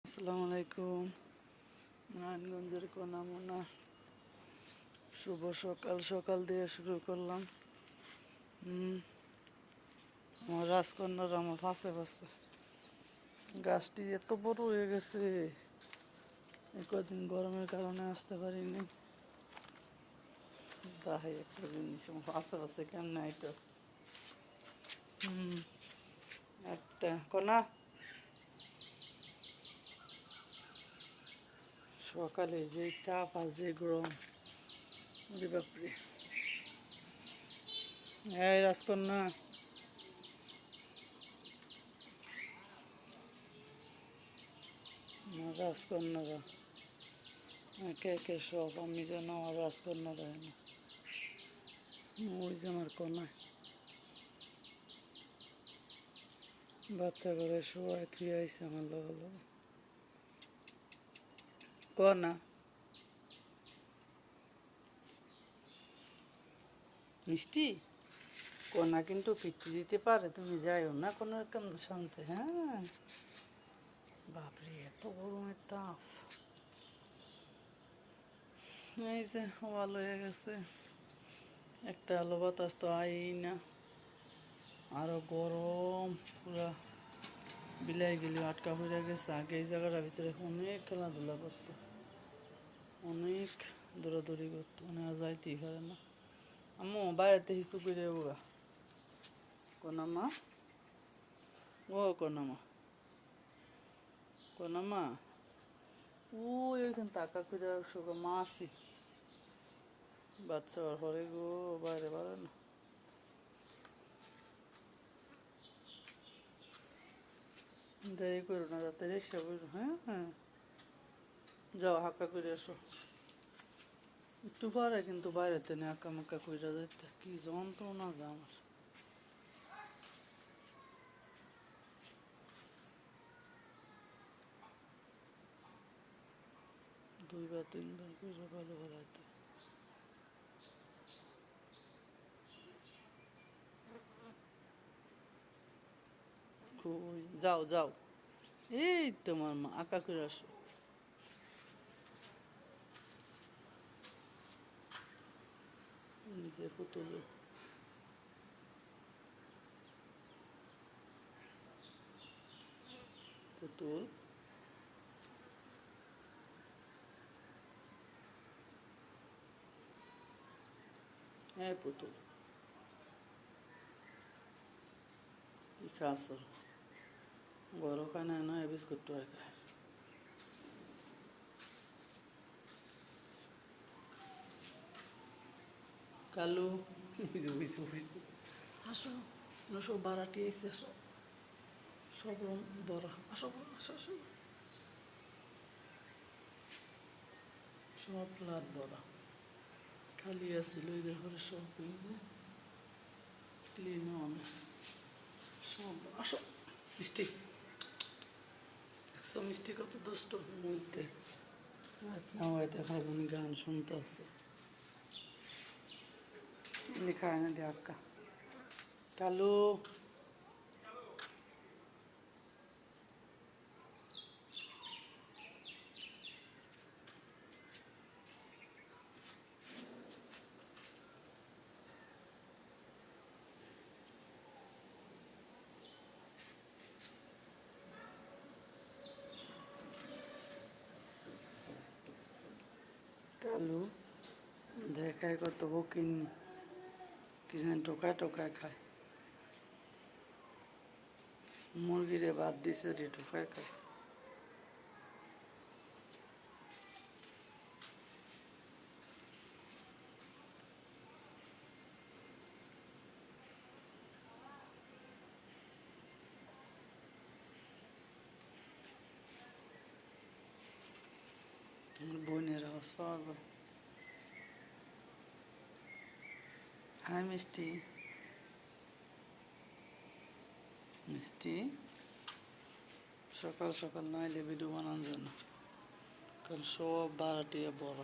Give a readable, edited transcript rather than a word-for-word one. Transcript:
আসসালামু আলাইকুম। নারায়ণগঞ্জের কোনামোনা শুভ সকাল সকাল দিয়ে শুরু করলাম। আমার রাজকন্যার আমার ফাঁসে ফাঁসে গাছটি এত বড় হয়ে গেছে, এই কদিন গরমের কারণে আসতে পারিনি। তাই একটা জিনিস আমার ফাঁসে ফাঁসে কেমনে আইতেছে। একটা কনা সকালে যে তাপ আর যে গরম, ওরে বাপরে। এই রাজকন্যা, আমার রাজকন্যারা একে একে সব, আমি যেন আমার রাজকন্যারা এনে ওই যে আমার কন্যা বাচ্চা ঘরে সবাই থুয়ে আইসে আমার লগে লগে। কনা মিষ্টি, কনা কিন্তু পিঠি দিতে পারে, তুমি যাইও না কোনো রকম শান্তি। হ্যাঁ বাপরে, এত গরমের তাপ। এই যে ভালো হয়ে গেছে, একটা আলো বাতাস তো আই না, আরো গরম পুরা বিলাই গেলে আটকা পড়ে গেছে। আগে এই জায়গাটার ভিতরে অনেক খেলাধুলা করতো, অনেক দৌড়াদৌড়ি করতো, মানে আর যাইতেই পারে না। আম্মু বাইরেতে হিসু করে ওগা কোনামা, ও কোনামা কোনামা, ওইখান টাকা করে সব মাসি বাচ্চা হরে গো, বাইরে পারে না। দেরি করো না, যাতে রেসা বুঝো। হ্যাঁ হ্যাঁ, যাও হাঁকা করে আসো। একটু পারে কিন্তু বাইরেতে নিয়ে আঁকা মাক্কা করে যেতে কি যন্ত্রণা যা আমার। 2 বা 3 বার করে ভালো ভালো। কই যাও যাও, এই তোমার মা আঁকা করে আসো। যে পুতুল পুতুল, হ্যাঁ পুতুল কি খাস? বড় খায় না, নয় বিস্কুট খায়। কালু বুঝু বুঝু বুঝু, আসো সব বারাটি এসে আসো, সব রুম বড়, আসো আসো আসো, সব লাট বড় খালি আসছিল এই ঘরে, সব ক্লিন অনেক সব। আসো মিষ্টি, একশো মিষ্টি কত দুষ্ট মধ্যে নামাই দেখা জানি গান শুনতে আছে, খায় না ডাক্কা। কালু কালু দেখায় কত কিনি কি জানি টোকায় টোকায় খায়, মুরগিরে বাদ দিছে রে, টোকায় খায়। বোনের আওয়াজ পাওয়া যায়। হাই মিষ্টি, মিষ্টি সকাল সকাল না এলে ভিডিও বানান যায় না, কারণ সব বারাটিয়া বড়।